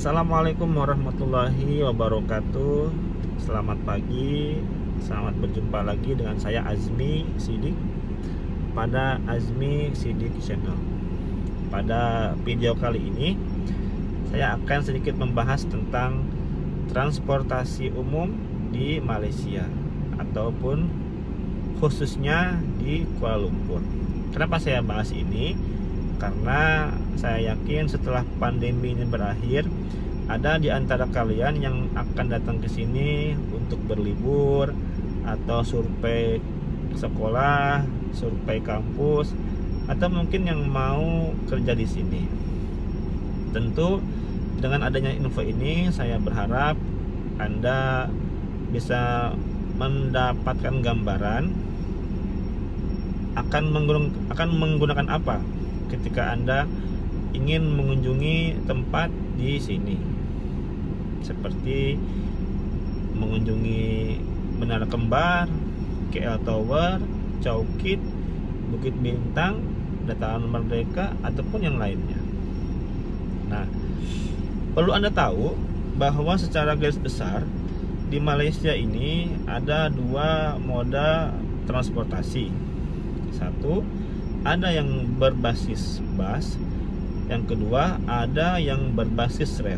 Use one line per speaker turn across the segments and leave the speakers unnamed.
Assalamualaikum warahmatullahi wabarakatuh. Selamat pagi, selamat berjumpa lagi dengan saya Azmi Sidik pada Azmi Sidik Channel. Pada video kali ini saya akan sedikit membahas tentang transportasi umum di Malaysia ataupun khususnya di Kuala Lumpur. Kenapa saya bahas ini? Karena saya yakin setelah pandemi ini berakhir, ada di antara kalian yang akan datang ke sini untuk berlibur atau survei sekolah, survei kampus, atau mungkin yang mau kerja di sini. Tentu dengan adanya info ini, saya berharap Anda bisa mendapatkan gambaran akan menggunakan apa ketika Anda ingin mengunjungi tempat di sini, seperti mengunjungi Menara Kembar, KL Tower, Chowkit, Bukit Bintang, Dataran Merdeka, ataupun yang lainnya. Nah, perlu Anda tahu bahwa secara garis besar di Malaysia ini ada dua moda transportasi. Satu, ada yang berbasis bus, yang kedua ada yang berbasis rel.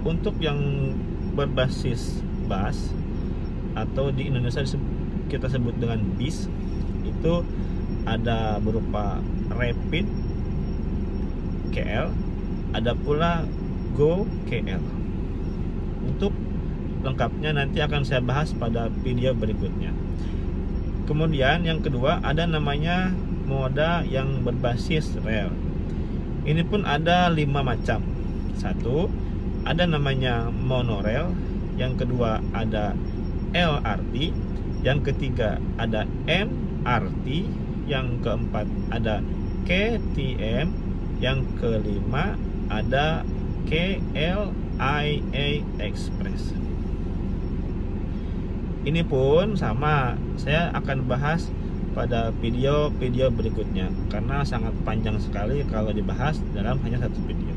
Untuk yang berbasis bus atau di Indonesia kita sebut dengan bis, itu ada berupa Rapid KL, ada pula Go KL. Untuk lengkapnya nanti akan saya bahas pada video berikutnya. Kemudian yang kedua ada namanya moda yang berbasis rel. Ini pun ada 5 macam. Satu, ada namanya monorail. Yang kedua ada LRT. Yang ketiga ada MRT. Yang keempat ada KTM. Yang kelima ada KLIA Express. Ini pun sama, saya akan bahas pada video-video berikutnya karena sangat panjang sekali kalau dibahas dalam hanya satu video.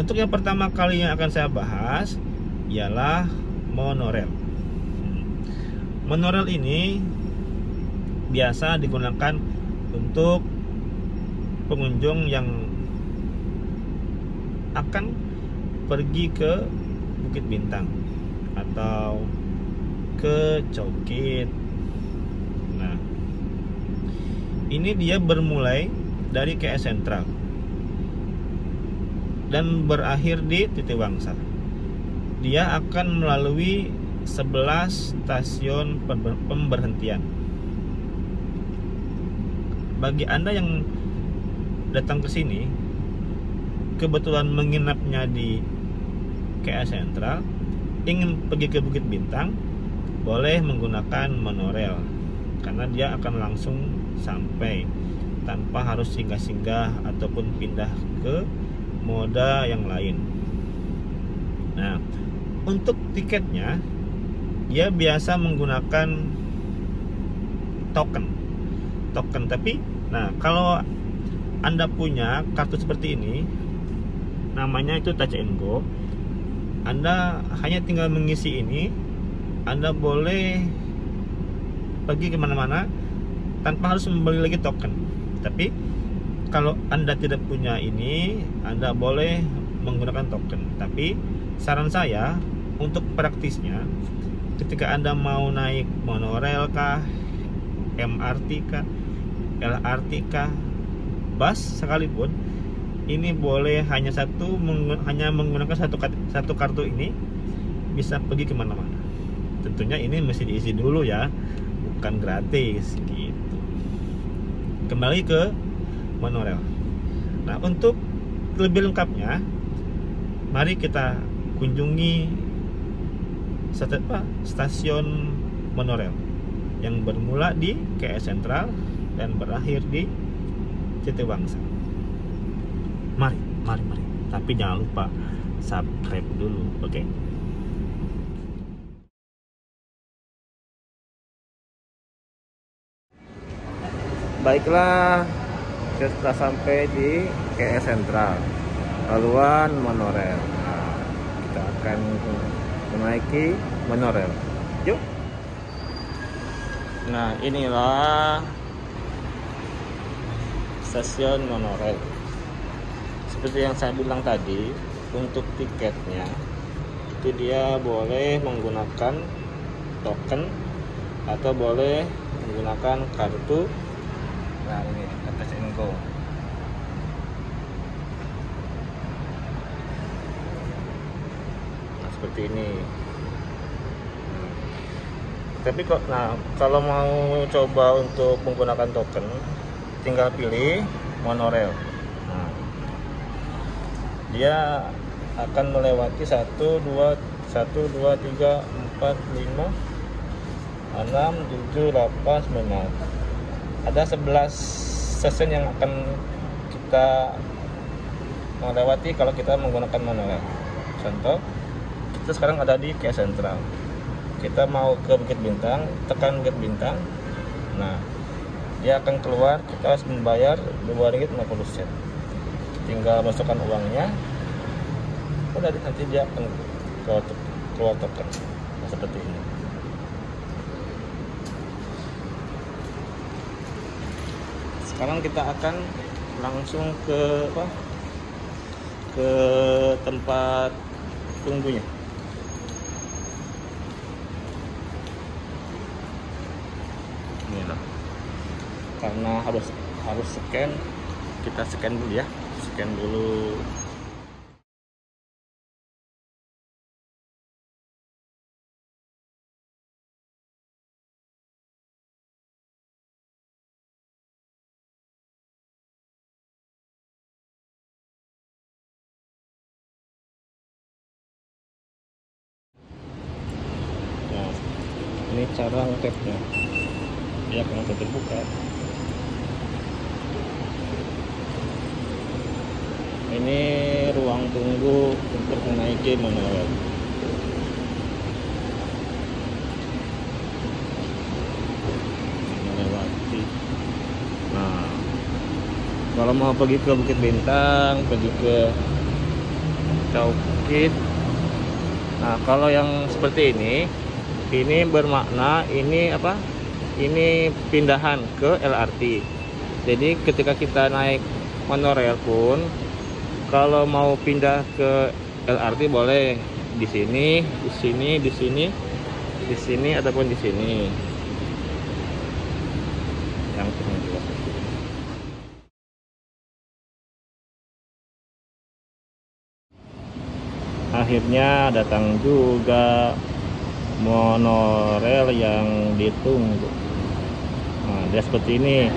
Untuk yang pertama kali yang akan saya bahas ialah monorail. Monorail ini biasa digunakan untuk pengunjung yang akan pergi ke Bukit Bintang atau ke Chowkit. Nah, ini dia bermulai dari KL Sentral dan berakhir di Titiwangsa. Dia akan melalui 11 stasiun pemberhentian. Bagi Anda yang datang ke sini, kebetulan menginapnya di KL Sentral, ingin pergi ke Bukit Bintang, boleh menggunakan monorail karena dia akan langsung sampai tanpa harus singgah-singgah ataupun pindah ke moda yang lain. Nah, untuk tiketnya dia biasa menggunakan token. Tapi nah, kalau Anda punya kartu seperti ini, namanya itu Touch and Go, Anda hanya tinggal mengisi ini, Anda boleh pergi kemana-mana tanpa harus membeli lagi token. Tapi kalau Anda tidak punya ini, Anda boleh menggunakan token. Tapi saran saya untuk praktisnya, ketika Anda mau naik monorail kah, MRT kah, LRT kah, bus sekalipun, ini boleh hanya menggunakan satu kartu ini bisa pergi kemana-mana. Tentunya ini mesti diisi dulu ya, bukan gratis gitu. Kembali ke monorail. Nah, untuk lebih lengkapnya, mari kita kunjungi stasiun monorail yang bermula di KL Sentral dan berakhir di Titiwangsa. Mari. Tapi jangan lupa subscribe dulu, oke? Baiklah, kita sampai di KL Sentral, laluan monorail. akan menaiki monorail. Yuk. Nah, inilah stasiun monorail. Seperti yang saya bilang tadi, untuk tiketnya itu dia boleh menggunakan token atau boleh menggunakan kartu. Nah, ini Touch and Go. Nah, seperti ini. Tapi kok, nah kalau mau coba untuk menggunakan token, tinggal pilih monorail. Nah, dia akan melewati 1, 2, 3, 4, 5, 6, 7, 8, 9. Ada 11 stasiun yang akan kita melewati kalau kita menggunakan monorail. Contoh, kita sekarang ada di Kia Sentral. Kita mau ke Bukit Bintang, tekan Bukit Bintang. Nah, dia akan keluar, kita harus membayar Rp2.50. Tinggal masukkan uangnya, udah nanti dia akan keluar token. Nah, seperti ini. Sekarang kita akan langsung ke tempat tunggunya. Inilah. Karena harus scan, kita scan dulu ya. Scan dulu. Nah, ini cara ngetapnya. Dia akan terbuka. Ini ruang tunggu untuk menaiki monorail. Melewati. Nah, kalau mau pergi ke Bukit Bintang, pergi ke Caukit. Nah, kalau yang seperti ini bermakna ini apa? Ini pindahan ke LRT. Jadi ketika kita naik monorail pun, kalau mau pindah ke LRT boleh di sini, di sini, di sini, di sini ataupun di sini. Yang kedua. Akhirnya datang juga monorail yang ditunggu. Nah, dia seperti ini.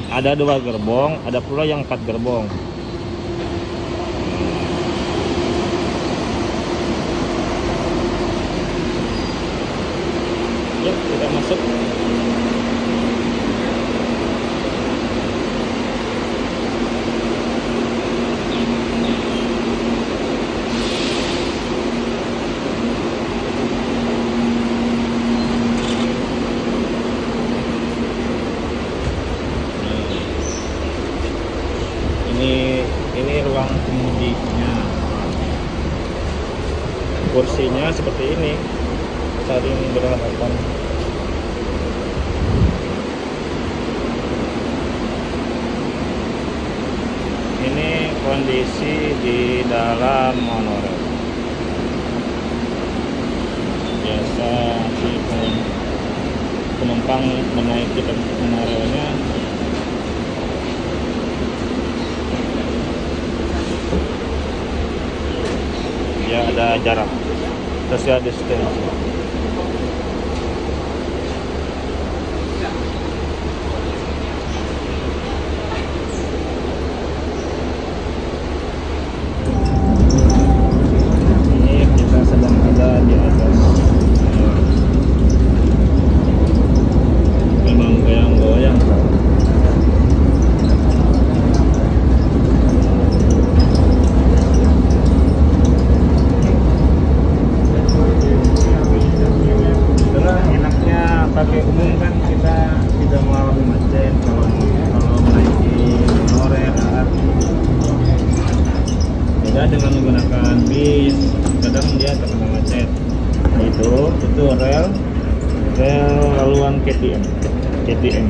Ada 2 gerbong, ada pula yang 4 gerbong. Yuk, kita masuk. Ini ruang kemudinya. Kursinya seperti ini, saling berhadapan. Ini kondisi di dalam monorail. Biasa si penumpang menaiki monorailnya ya ada jarak, social distancing. Ini kita sedang ada di atas. Memang goyang-goyang. kadang dia terkena macet. Itu rel laluan KTM. Ini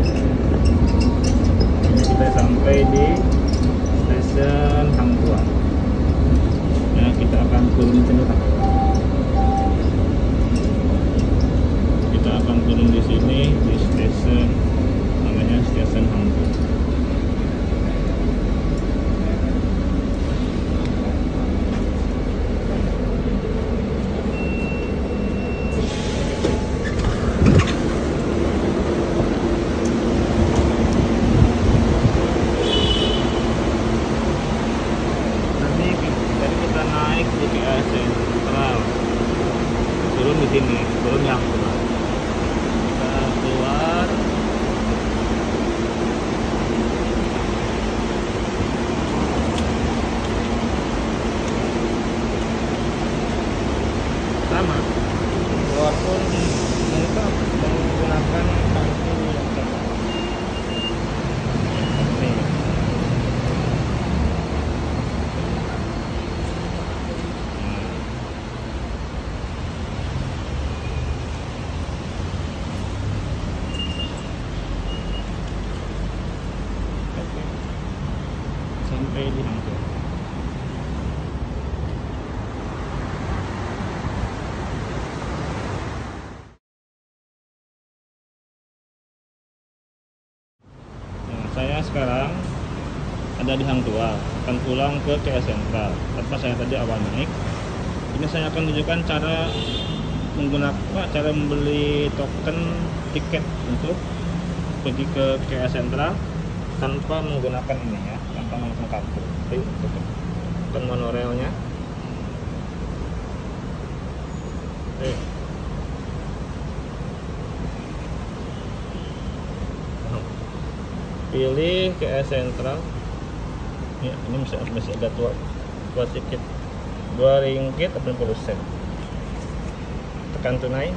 kita sampai di stasiun Hang Tuah. Nah, kita akan turun sini. Kita akan turun di sini di stasiun namanya stasiun Hang Tuah. Turun di sini, turun yang keluar. Kita keluar. Sama. Keluar pun mereka menggunakan bangku yang sama. Nih. Sampai di Hang Tuah. Nah, saya sekarang ada di Hang Tuah, akan pulang ke KS Sentral. Tanpa saya tadi awal naik. Ini saya akan tunjukkan cara menggunakan cara membeli token tiket untuk pergi ke KS Sentral tanpa menggunakan ini ya, tanpa menggunakan kartu. Bukan monorelnya. Pilih KS Sentral. Ya, ini masih agak tua sedikit. 2 ringgit 80 sen. Tekan tunai.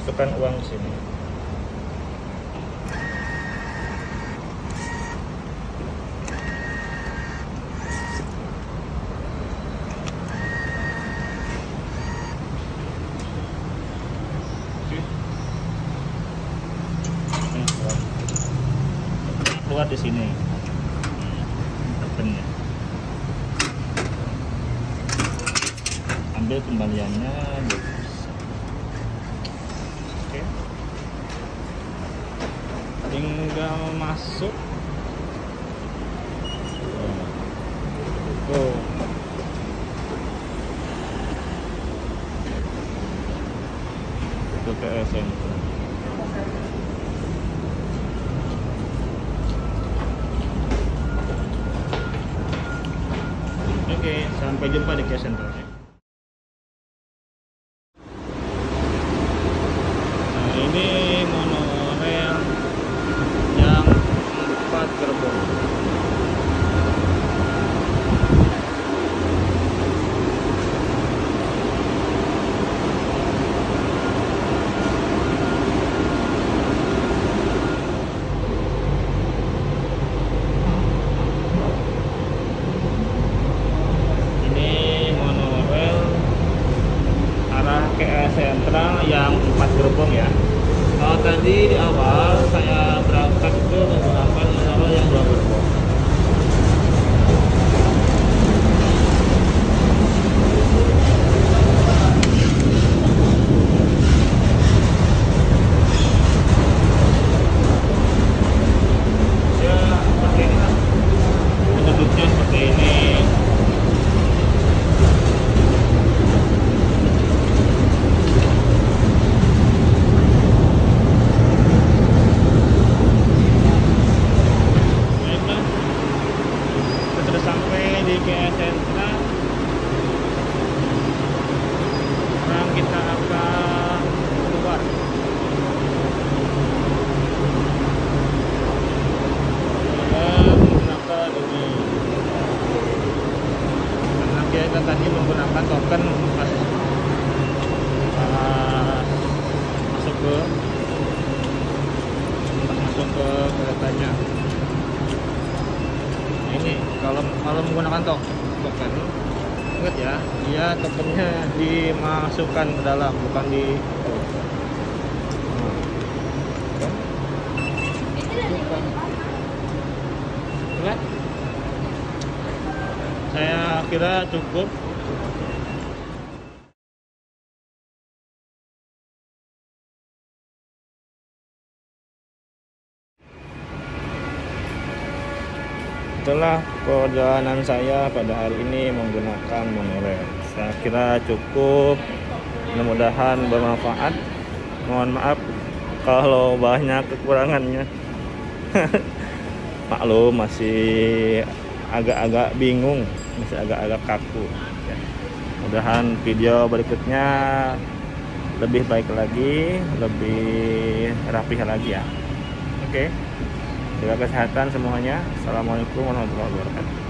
Masukkan uang di sini. Keluar di sini tokennya, ambil kembaliannya 20%. Oke, tinggal masuk. Oh, itu KS Sentral. Oke, sampai jumpa di KS Sentral. Nah, ini monorel yang 4 gerbong. Sentral yang 4 gerbong ya. Kalau tadi di awal saya berangkat itu menggunakan monorel yang 2 gerbong. Ya seperti ini lah. Bentuknya seperti ini. Di KS Sentral, sekarang kita akan keluar. Menggunakan ini, karena kita tadi menggunakan token masuk ke keretanya. Ini kalau menggunakan token Ingat ya, dia tekennya dimasukkan ke dalam, bukan di Ingat? Saya kira cukup. Itulah perjalanan saya pada hari ini menggunakan monorail. Saya kira cukup, mudah-mudahan bermanfaat. Mohon maaf kalau banyak kekurangannya. Maklum, masih agak-agak bingung, masih agak-agak kaku. Mudahan video berikutnya lebih baik lagi, lebih rapih lagi ya. Oke. Jaga kesehatan semuanya. Assalamualaikum warahmatullahi wabarakatuh.